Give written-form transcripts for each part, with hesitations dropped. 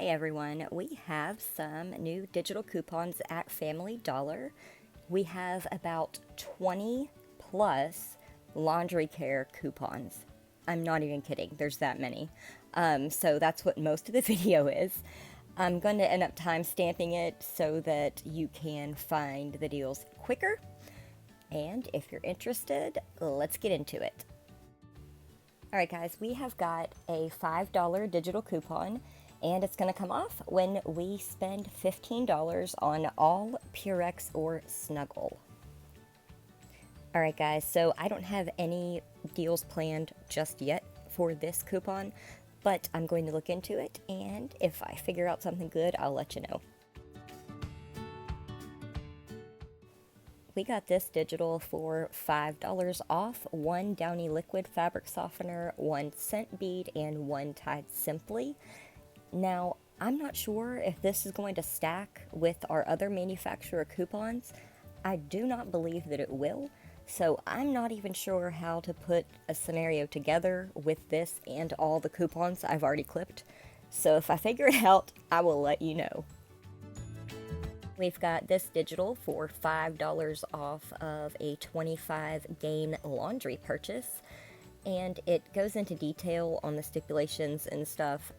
Hey everyone, we have some new digital coupons at Family Dollar. We have about 20 plus laundry care coupons. I'm not even kidding, there's that many. So that's what most of the video is. I'm going to end up time stamping it so that you can find the deals quicker. And if you're interested, let's get into it. Alright guys, we have got a $5 digital coupon, and it's going to come off when we spend $15 on all Purex or Snuggle. Alright guys, so I don't have any deals planned just yet for this coupon, but I'm going to look into it, and if I figure out something good, I'll let you know. We got this digital for $5 off, one Downy liquid fabric softener, one scent bead, and one Tide Simply. Now, I'm not sure if this is going to stack with our other manufacturer coupons. I do not believe that it will, so I'm not even sure how to put a scenario together with this and all the coupons I've already clipped. So if I figure it out, I will let you know. We've got this digital for $5 off of a 25 gain laundry purchase, and it goes into detail on the stipulations and stuff.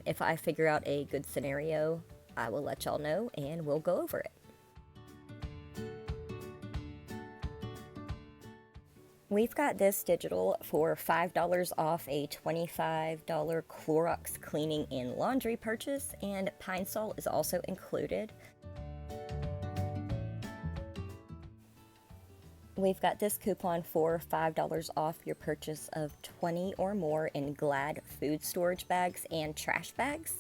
If I figure out a good scenario, I will let y'all know and we'll go over it. We've got this digital for $5 off a $25 Clorox cleaning and laundry purchase, and Pine Sol is also included. We've got this coupon for $5 off your purchase of 20 or more in Glad food storage bags and trash bags.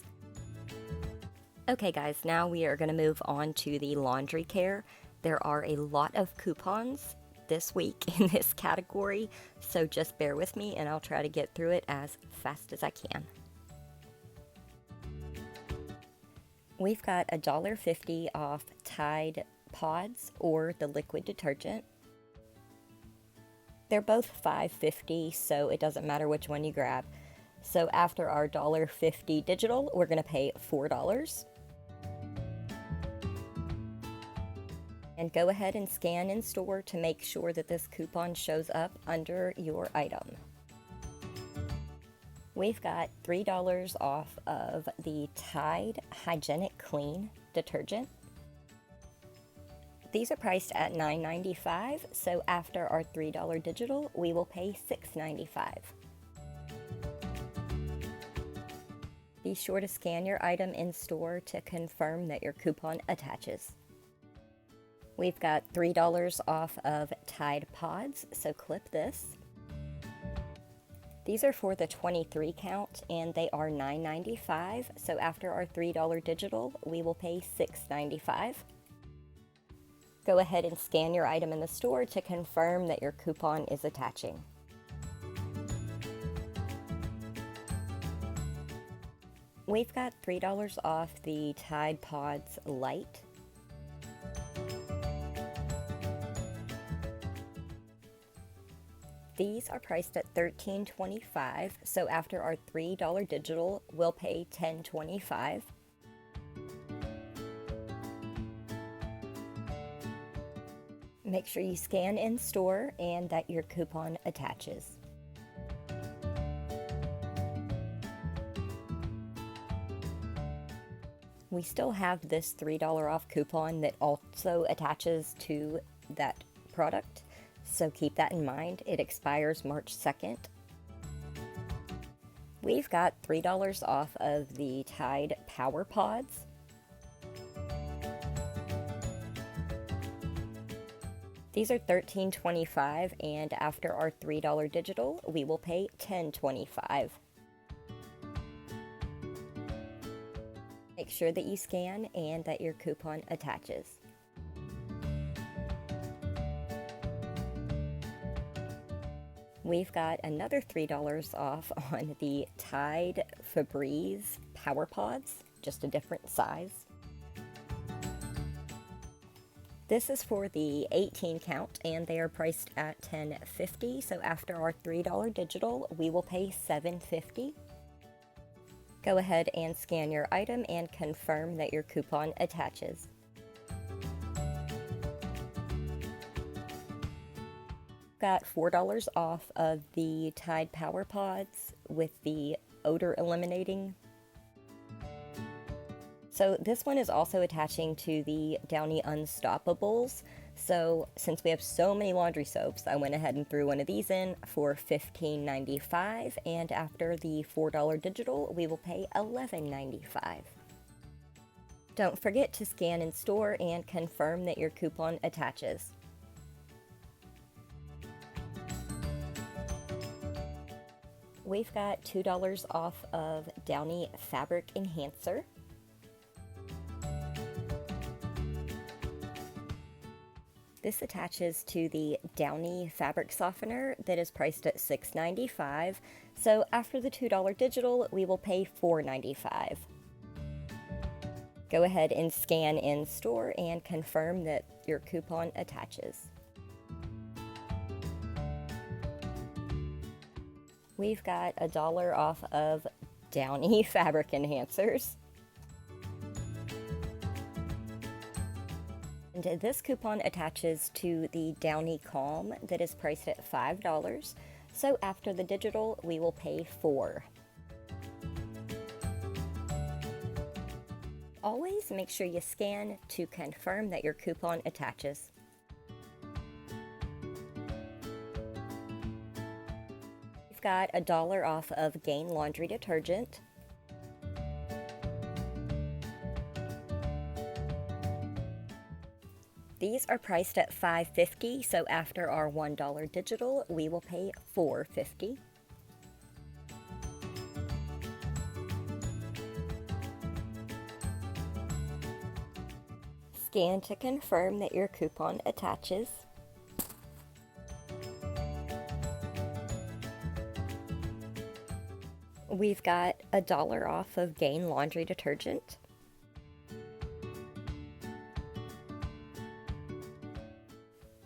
Okay guys, now we are going to move on to the laundry care. There are a lot of coupons this week in this category, so just bear with me and I'll try to get through it as fast as I can. We've got $1.50 off Tide Pods or the liquid detergent. They're both $5.50, so it doesn't matter which one you grab. So after our $1.50 digital, we're going to pay $4. And go ahead and scan in store to make sure that this coupon shows up under your item. We've got $3 off of the Tide Hygienic Clean detergent. These are priced at $9.95, so after our $3 digital, we will pay $6.95. Be sure to scan your item in store to confirm that your coupon attaches. We've got $3 off of Tide Pods, so clip this. These are for the 23 count, and they are $9.95, so after our $3 digital, we will pay $6.95. Go ahead and scan your item in the store to confirm that your coupon is attaching. We've got $3 off the Tide Pods Light. These are priced at $13.25, so after our $3 digital, we'll pay $10.25. Make sure you scan in store and that your coupon attaches. We still have this $3 off coupon that also attaches to that product, so keep that in mind. It expires March 2nd. We've got $3 off of the Tide Power Pods. These are $13.25, and after our $3 digital, we will pay $10.25. Make sure that you scan and that your coupon attaches. We've got another $3 off on the Tide Febreze Power Pods, just a different size. This is for the 18 count, and they are priced at $10.50, so after our $3 digital, we will pay $7.50. Go ahead and scan your item and confirm that your coupon attaches. Got $4 off of the Tide Power Pods with the odor eliminating. So this one is also attaching to the Downy Unstoppables. So since we have so many laundry soaps, I went ahead and threw one of these in for $15.95, and after the $4 digital, we will pay $11.95. Don't forget to scan in store and confirm that your coupon attaches. We've got $2 off of Downy Fabric Enhancer. This attaches to the Downy Fabric Softener that is priced at $6.95. So after the $2 digital, we will pay $4.95. Go ahead and scan in store and confirm that your coupon attaches. We've got $1 off of Downy Fabric Enhancers. And this coupon attaches to the Downy Calm that is priced at $5. So after the digital, we will pay $4. Always make sure you scan to confirm that your coupon attaches. We've got $1 off of Gain Laundry Detergent. These are priced at $5.50, so after our $1 digital, we will pay $4.50. Scan to confirm that your coupon attaches. We've got $1 off of Gain Laundry Detergent.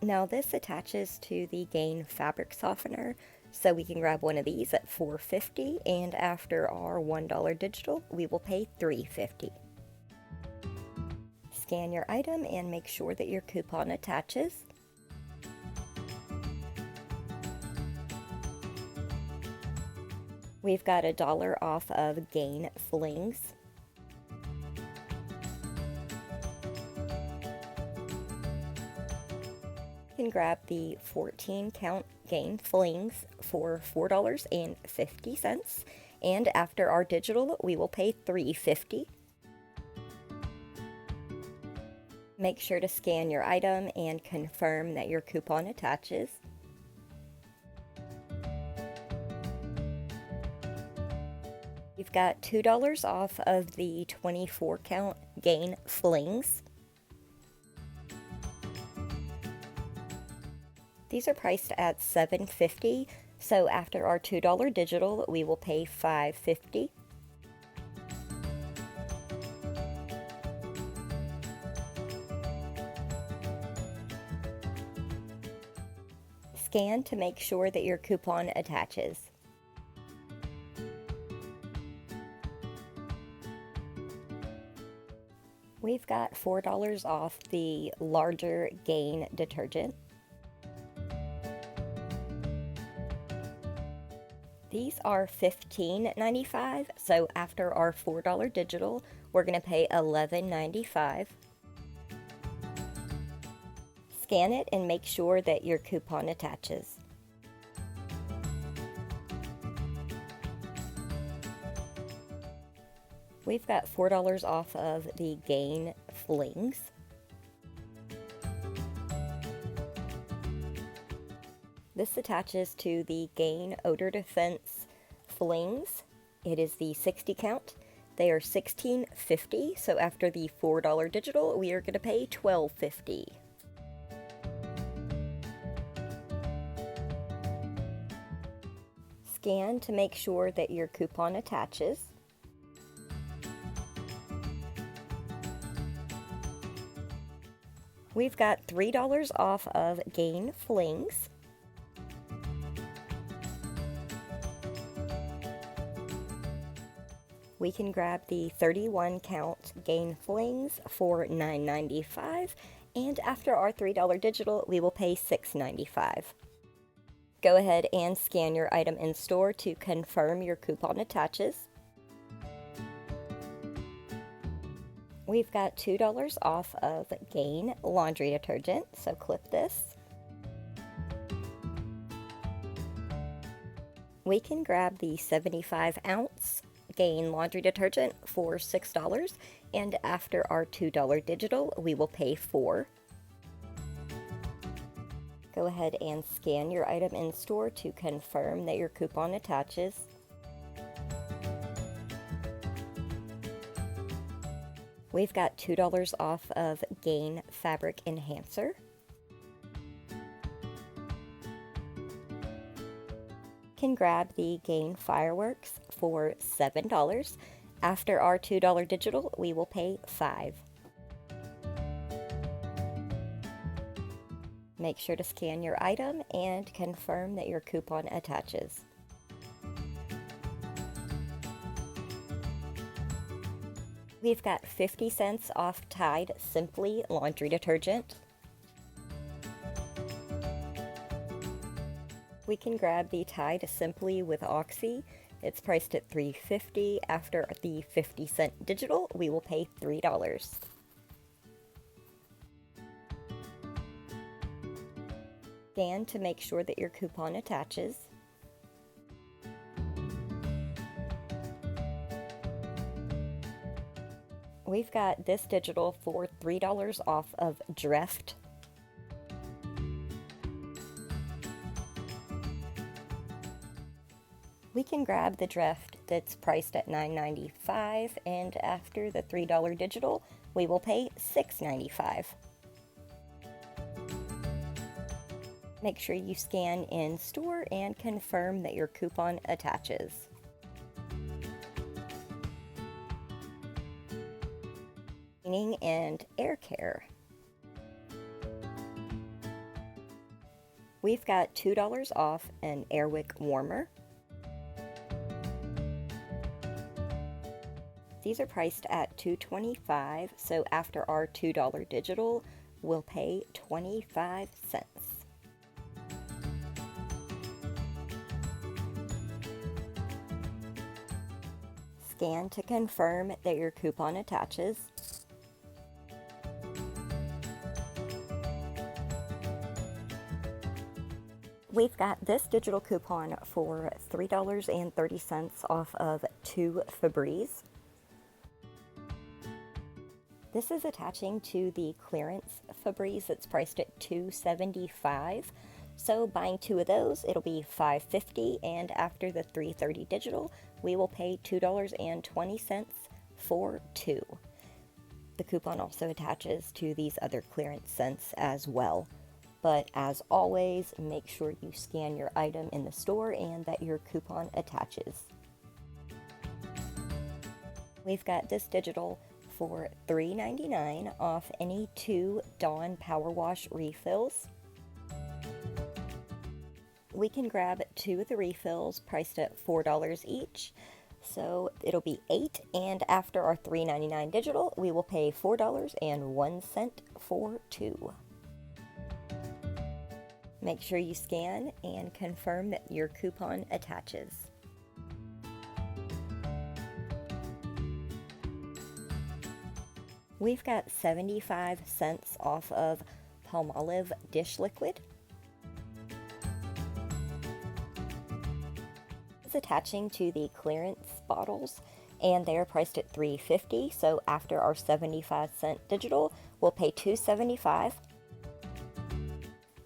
Now this attaches to the Gain Fabric Softener, so we can grab one of these at $4.50, and after our $1 digital, we will pay $3.50. Scan your item and make sure that your coupon attaches. We've got $1 off of Gain Flings. You can grab the 14 count Gain Flings for $4.50, and after our digital, we will pay $3.50. Make sure to scan your item and confirm that your coupon attaches. You've got $2 off of the 24 count Gain Flings. These are priced at $7.50, so after our $2 digital, we will pay $5.50. Scan to make sure that your coupon attaches. We've got $4 off the larger Gain detergent. These are $15.95, so after our $4 digital, we're going to pay $11.95. Scan it and make sure that your coupon attaches. We've got $4 off of the Gain Flings. This attaches to the Gain Odor Defense Flings. It is the 60 count. They are $16.50, so after the $4 digital, we are going to pay $12.50. Scan to make sure that your coupon attaches. We've got $3 off of Gain Flings. We can grab the 31 count Gain Flings for $9.95, and after our $3 digital, we will pay $6.95. Go ahead and scan your item in store to confirm your coupon attaches. We've got $2 off of Gain laundry detergent, so clip this. We can grab the 75 ounce Gain laundry detergent for $6, and after our $2 digital, we will pay $4. Go ahead and scan your item in store to confirm that your coupon attaches. We've got $2 off of Gain Fabric Enhancer. Can grab the Gain Fireworks for $7. After our $2 digital, we will pay $5. Make sure to scan your item and confirm that your coupon attaches. We've got 50 cents off Tide Simply laundry detergent. We can grab the Tide Simply with Oxy. It's priced at $3.50. After the 50-cent digital, we will pay $3. Scan to make sure that your coupon attaches. We've got this digital for $3 off of Drift. We can grab the Drift that's priced at $9.95, and after the $3 digital, we will pay $6.95. Make sure you scan in store and confirm that your coupon attaches. Cleaning and air care. We've got $2 off an Airwick warmer. These are priced at $2.25, so after our $2 digital, we'll pay 25 cents. Scan to confirm that your coupon attaches. We've got this digital coupon for $3.30 off of 2 Febreze. This is attaching to the clearance Febreze that's priced at $2.75. So buying 2 of those, it'll be $5.50, and after the $3.30 digital, we will pay $2.20 for 2. The coupon also attaches to these other clearance scents as well. But as always, make sure you scan your item in the store and that your coupon attaches. We've got this digital for $3.99 off any 2 Dawn Power Wash refills. We can grab 2 of the refills priced at $4 each, so it'll be 8, and after our $3.99 digital, we will pay $4.01 for 2. Make sure you scan and confirm that your coupon attaches. We've got 75 cents off of Palmolive dish liquid. It's attaching to the clearance bottles, and they are priced at $3.50, so after our 75-cent digital, we'll pay $2.75.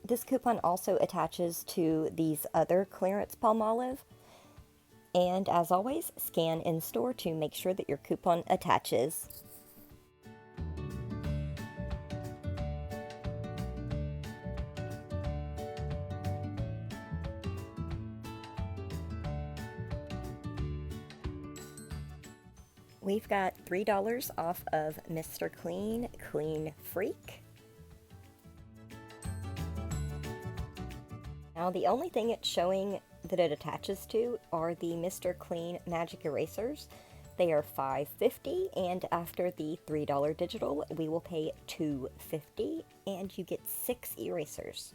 This coupon also attaches to these other clearance Palmolive, and as always, scan in store to make sure that your coupon attaches. We've got $3 off of Mr. Clean Clean Freak. Now the only thing it's showing that it attaches to are the Mr. Clean Magic Erasers. They are $5.50, and after the $3 digital, we will pay $2.50, and you get 6 erasers.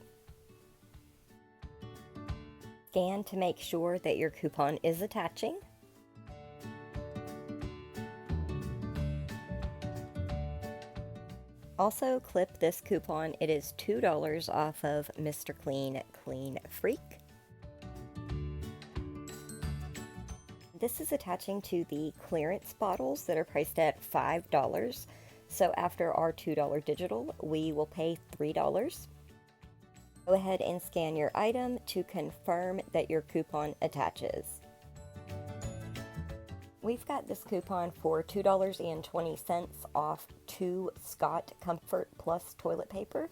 Scan to make sure that your coupon is attaching. Also, clip this coupon. It is $2 off of Mr. Clean Clean Freak. This is attaching to the clearance bottles that are priced at $5. So after our $2 digital, we will pay $3. Go ahead and scan your item to confirm that your coupon attaches. We've got this coupon for $2.20 off 2 Scott Comfort Plus toilet paper.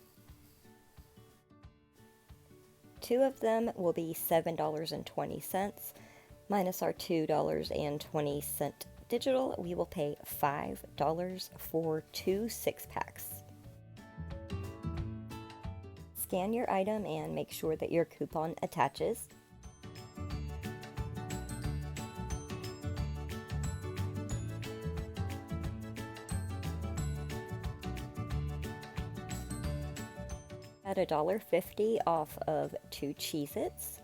2 of them will be $7.20. Minus our $2.20 digital, we will pay $5 for 2 6-packs. Scan your item and make sure that your coupon attaches. At $1.50 off of 2 Cheez-Its.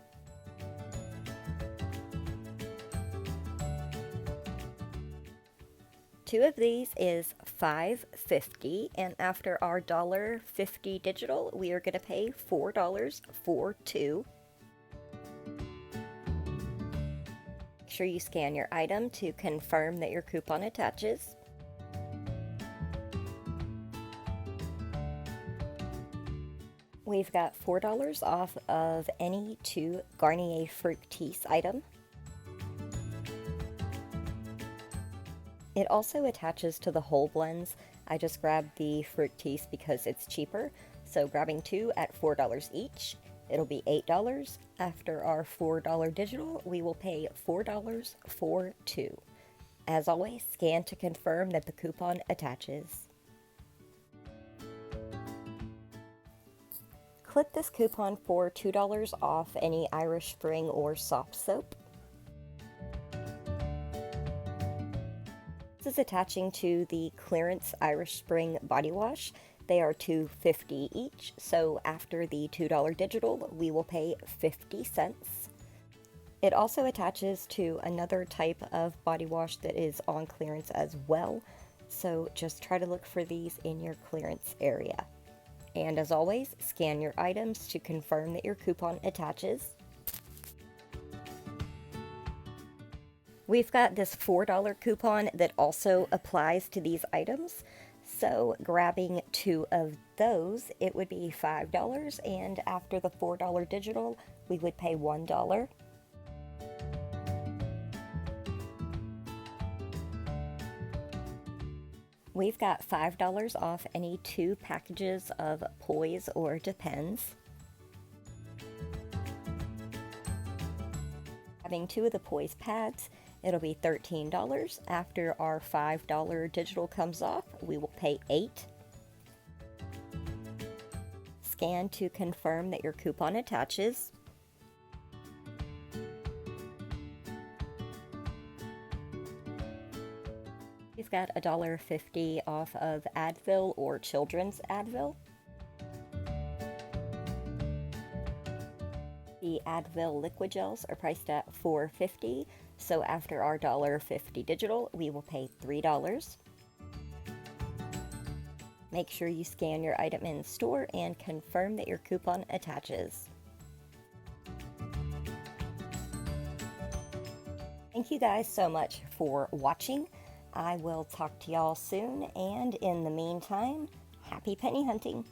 Two of these is $5.50, and after our $1.50 digital, we are going to pay $4 for 2. Make sure you scan your item to confirm that your coupon attaches. We've got $4 off of any 2 Garnier Fructis item. It also attaches to the whole blends. I just grabbed the Fructis because it's cheaper, so grabbing 2 at $4 each, it'll be $8. After our $4 digital, we will pay $4 for 2. As always, scan to confirm that the coupon attaches. Clip this coupon for $2 off any Irish Spring or soft soap. This is attaching to the clearance Irish Spring body wash. They are $2.50 each, so after the $2 digital, we will pay 50 cents. It also attaches to another type of body wash that is on clearance as well, so just try to look for these in your clearance area. And as always, scan your items to confirm that your coupon attaches. We've got this $4 coupon that also applies to these items. So grabbing 2 of those, it would be $5, and after the $4 digital, we would pay $1. We've got $5 off any 2 packages of Poise or Depends. Having 2 of the Poise pads, it'll be $13. After our $5 digital comes off, we will pay $8. Scan to confirm that your coupon attaches. We've got $1.50 off of Advil or Children's Advil. The Advil liquid gels are priced at $4.50, so after our $1.50 digital, we will pay $3. Make sure you scan your item in store and confirm that your coupon attaches. Thank you guys so much for watching. I will talk to y'all soon, and in the meantime, happy penny hunting!